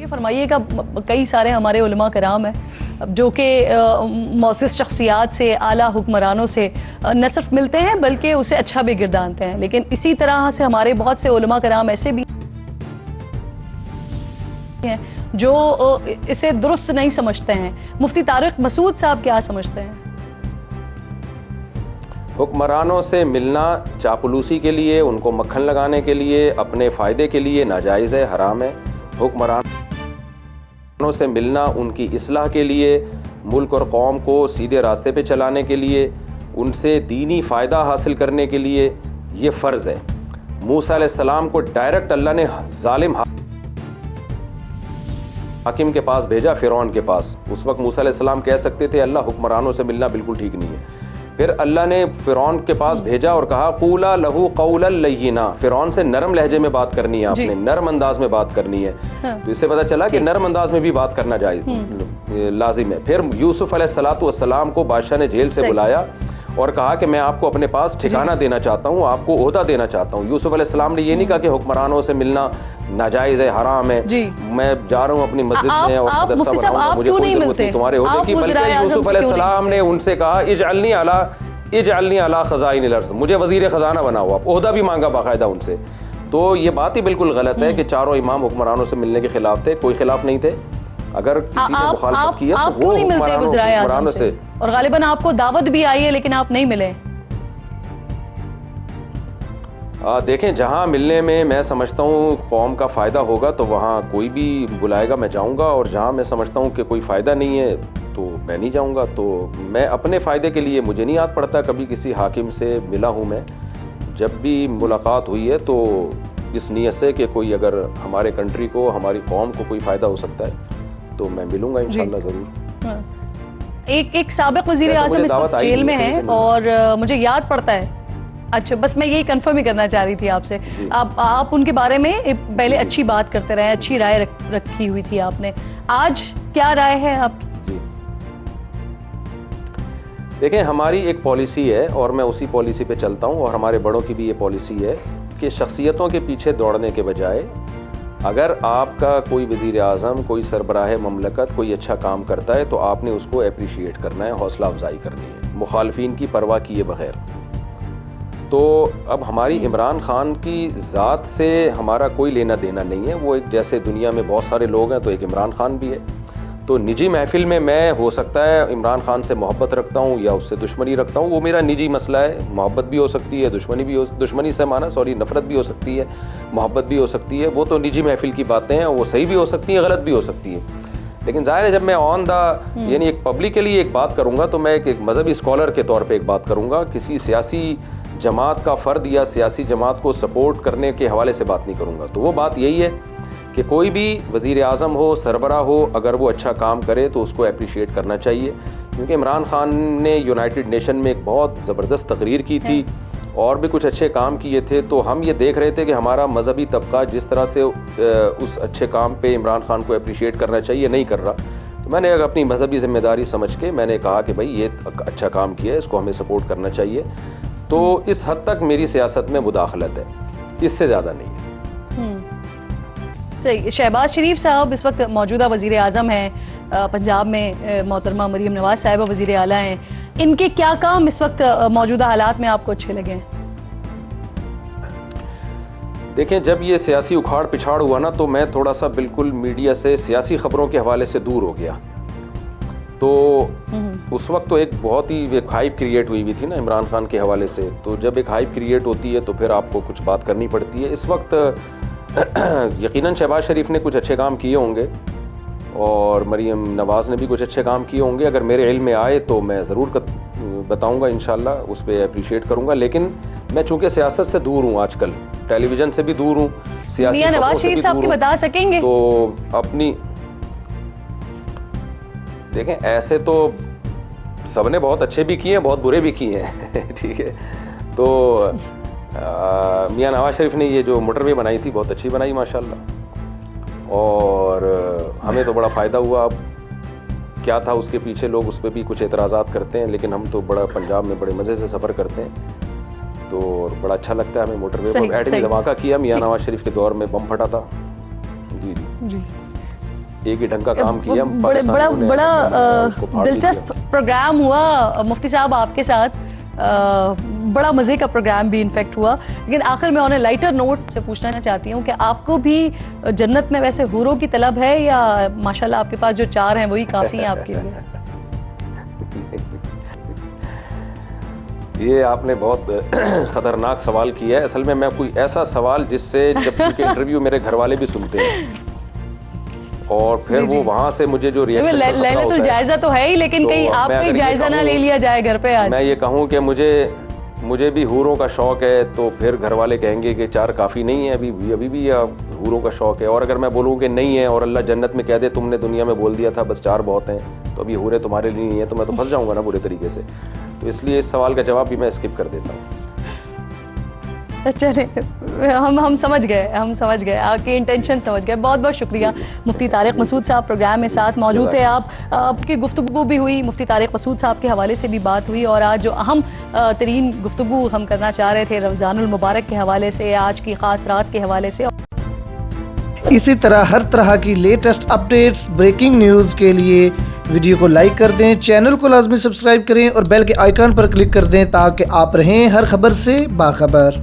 ये फरमाइएगा, कई सारे हमारे उलमा कराम हैं जो कि मौसिस शख्सियात से, आला हुक्मरानों से न सिर्फ मिलते हैं बल्कि उसे अच्छा भी गिरदानते हैं, लेकिन इसी तरह से हमारे बहुत से उलमा कराम ऐसे भी हैं जो इसे दुरुस्त नहीं समझते हैं। मुफ्ती तारिक मसूद साहब क्या समझते हैं? हुक्मरानों से मिलना चापलूसी के लिए, उनको मक्खन लगाने के लिए, अपने फ़ायदे के लिए नाजायज़ है, हराम है। हुक्मरानों से मिलना उनकी इस्लाह के लिए, मुल्क और कौम को सीधे रास्ते पे चलाने के लिए, उनसे दीनी फ़ायदा हासिल करने के लिए ये फ़र्ज़ है। मूसा अलैहिस्सलाम को डायरेक्ट अल्लाह ने ज़ालिम हाकिम के पास भेजा, फ़िरौन के पास। उस वक्त मूसा अलैहिस्सलाम कह सकते थे अल्लाह हुक्मरानों से मिलना बिल्कुल ठीक नहीं है। फिर अल्लाह ने फ़िरौन के पास भेजा और कहा क़ूला लहू क़ौलन लय्यिना, फ़िरौन से नरम लहजे में बात करनी है, आपने नरम अंदाज में बात करनी है। तो इससे पता चला कि नरम अंदाज में भी बात करना लाजिम है। फिर यूसुफ़ अलैहिस्सलातु वस्सलाम को बादशाह ने जेल से बुलाया और कहा कि मैं आपको अपने पास ठिकाना देना चाहता हूँ, आपको ओहदा देना चाहता हूँ। यूसुफ़ अलैहिस्सलाम ने ये नहीं कहा कि हुक्मरानों से मिलना नाजायज़ है, हराम है, मैं जा रहा हूँ अपनी मस्जिद में और मदरसा बनाऊंगा, मुझे कोई ज़रूरत नहीं तुम्हारे ओहदे की। बल्कि यूसुफ़ अलैहिस्सलाम ने उनसे कहा इजअलनी अला ख़ज़ाइनिल अर्ज़, मुझे वज़ीर ख़ज़ाना बनाओ। आप ओहदा भी मांगा बाकायदा उनसे। तो ये बात ही बिल्कुल गलत है कि चारों इमाम हुक्मरानों से मिलने के खिलाफ थे, कोई खिलाफ नहीं थे। अगर किसी ने मुखालफत की है तो वो हुक्मरानों से। और गालिबन आपको दावत भी आई है लेकिन आप नहीं मिले। देखें, जहाँ मिलने में मैं समझता हूँ कौम का फ़ायदा होगा तो वहाँ कोई भी बुलाएगा मैं जाऊँगा, और जहाँ मैं समझता हूँ कि कोई फ़ायदा नहीं है तो मैं नहीं जाऊँगा। तो मैं अपने फ़ायदे के लिए, मुझे नहीं याद पड़ता कभी किसी हाकिम से मिला हूँ मैं। जब भी मुलाकात हुई है तो इस नीयत से कि कोई अगर हमारे कंट्री को, हमारी कौम को कोई फ़ायदा हो सकता है तो मैं मिलूँगा इंशाअल्लाह ज़रूर। एक साबिक़ वज़ीर आज़म इस वक्त जेल में है और मुझे याद पड़ता है। अच्छा, बस मैं यही कंफर्म ही करना चाह रही थी आपसे। आप उनके बारे में पहले अच्छी बात करते रहे, अच्छी राय रखी हुई थी आपने। आज क्या राय है आपकी? देखें, हमारी एक पॉलिसी है और मैं उसी पॉलिसी पे चलता हूँ, और हमारे बड़ों की भी ये पॉलिसी है कि शख्सियतों के पीछे दौड़ने के बजाय अगर आपका कोई वज़ीर आज़म, कोई सरबराह ममलकत कोई अच्छा काम करता है तो आपने उसको अप्रिशिएट करना है, हौसला अफजाई करनी है, मुखालफिन की परवाह किए बगैर। तो अब हमारी इमरान ख़ान की ज़ात से हमारा कोई लेना देना नहीं है। वो एक, जैसे दुनिया में बहुत सारे लोग हैं तो एक इमरान ख़ान भी है। तो निजी महफिल में मैं, हो सकता है इमरान ख़ान से मोहब्बत रखता हूँ या उससे दुश्मनी रखता हूँ, वो मेरा निजी मसला है। मोहब्बत भी हो सकती है, दुश्मनी से माना नफ़रत भी हो सकती है, मोहब्बत भी हो सकती है। वो तो निजी महफिल की बातें हैं, वो सही भी हो सकती हैं, गलत भी हो सकती है। लेकिन ज़ाहिर है जब मैं ऑन द यानी एक पब्लिकली एक बात करूँगा तो मैं एक मज़हबी स्कॉलर के तौर पर एक बात करूँगा, किसी सियासी जमात का फ़र्द या सियासी जमात को सपोर्ट करने के हवाले से बात नहीं करूँगा। तो वो बात यही है कि कोई भी वज़ीर आज़म हो, सरबरा हो, अगर वो अच्छा काम करे तो उसको अप्रिशिएट करना चाहिए। क्योंकि इमरान ख़ान ने यूनाइटेड नेशन में एक बहुत ज़बरदस्त तकरीर की थी और भी कुछ अच्छे काम किए थे। तो हम ये देख रहे थे कि हमारा मज़हबी तबका जिस तरह से उस अच्छे काम पे इमरान ख़ान को अप्रिशिएट करना चाहिए नहीं कर रहा। तो मैंने अपनी मज़हबी ज़िम्मेदारी समझ के मैंने कहा कि भाई ये अच्छा काम किया है, इसको हमें सपोर्ट करना चाहिए। तो इस हद तक मेरी सियासत में मुदाखलत है, इससे ज़्यादा नहीं है। सही। शहबाज शरीफ साहब इस वक्त मौजूदा वज़ीर आज़म हैं पंजाब में, मोहतरमा मरीम नवाज़ साहिबा वज़ीर आला हैं। इनके क्या काम इस वक्त मौजूदा हालात में आपको अच्छे लगे हैं? देखें, जब ये सियासी उखाड़ पिछाड़ हुआ ना तो मैं थोड़ा सा बिल्कुल मीडिया से, सियासी ख़बरों के हवाले से दूर हो गया। तो उस वक्त तो एक बहुत ही एक हाइप क्रिएट हुई थी ना इमरान ख़ान के हवाले से। तो जब एक हाइप क्रिएट होती है तो फिर आपको कुछ बात करनी पड़ती है। इस वक्त यकीनन शहबाज शरीफ ने कुछ अच्छे काम किए होंगे और मरीम नवाज़ ने भी कुछ अच्छे काम किए होंगे। अगर मेरे इल्म में आए तो मैं ज़रूर बताऊंगा, इंशाल्लाह उस पर अप्रिशिएट करूंगा। लेकिन मैं चूँकि सियासत से दूर हूँ, आजकल टेलीविज़न से भी दूर हूँ, सियासी नवाज शरीफ साहब की बता सकेंगे तो अपनी देखें, ऐसे तो सबने बहुत अच्छे भी किए हैं, बहुत बुरे भी किए हैं ठीक है। तो मियां नवाज शरीफ ने ये जो मोटरवे बनाई थी बहुत अच्छी बनाई माशाल्लाह, और हमें तो बड़ा फ़ायदा हुआ। अब क्या था उसके पीछे, लोग उस पर भी कुछ एतराज़ात करते हैं, लेकिन हम तो बड़ा पंजाब में बड़े मज़े से सफ़र करते हैं तो बड़ा अच्छा लगता है हमें मोटरवे पर। एटमी धमाका किया मियां नवाज शरीफ के दौर में, बम फटा था। जी जी। एक ही ढंग का काम किया। बड़ा दिलचस्प प्रोग्राम हुआ मुफ्ती साहब आपके साथ, बड़ा मज़े का प्रोग्राम भी इनफेक्ट हुआ। लेकिन आखिर में ऑन ए लाइटर नोट से पूछना चाहती हूँ कि आपको भी जन्नत में वैसे हूरों की तलब है या माशाल्लाह आपके पास जो 4 हैं वही काफ़ी हैं आपके लिए? ये आपने बहुत ख़तरनाक सवाल किया है। असल में मैं कोई ऐसा सवाल जिससे जब क्योंकि इंटरव्यू मेरे घर वाले भी सुनते हैं और फिर वो वहाँ से मुझे जो रिएक्शन लेना तो जायज़ा तो है ही, लेकिन कहीं आपका जायज़ा ना ले लिया जाए घर पे आज। मैं ये कहूँ कि मुझे भी हूरों का शौक़ है तो फिर घर वाले कहेंगे कि 4 काफ़ी नहीं है, अभी भी हूरों का शौक़ है। और अगर मैं बोलूँ कि नहीं है और अल्लाह जन्नत में कह दे तुमने दुनिया में बोल दिया था बस 4 बहुत हैं, तो अभी हूरें तुम्हारे लिए नहीं है, तो मैं तो फंस जाऊँगा ना बुरे तरीके से। तो इसलिए इस सवाल का जवाब भी मैं स्किप कर देता हूँ। चले, हम समझ गए आपकी इंटेंशन समझ गए। बहुत बहुत शुक्रिया मुफ्ती तारिक मसूद साहब प्रोग्राम में साथ मौजूद थे। आपकी गुफ्तगू भी हुई, मुफ्ती तारिक मसूद साहब के हवाले से भी बात हुई और आज जो अहम तरीन गुफ्तगू हम करना चाह रहे थे रमज़ानुल मुबारक के हवाले से, आज की ख़ास रात के हवाले से। इसी तरह हर तरह की लेटेस्ट अपडेट्स, ब्रेकिंग न्यूज़ के लिए वीडियो को लाइक कर दें, चैनल को लाजमी सब्सक्राइब करें और बेल के आइकन पर क्लिक कर दें ताकि आप रहें हर खबर से बाखबर।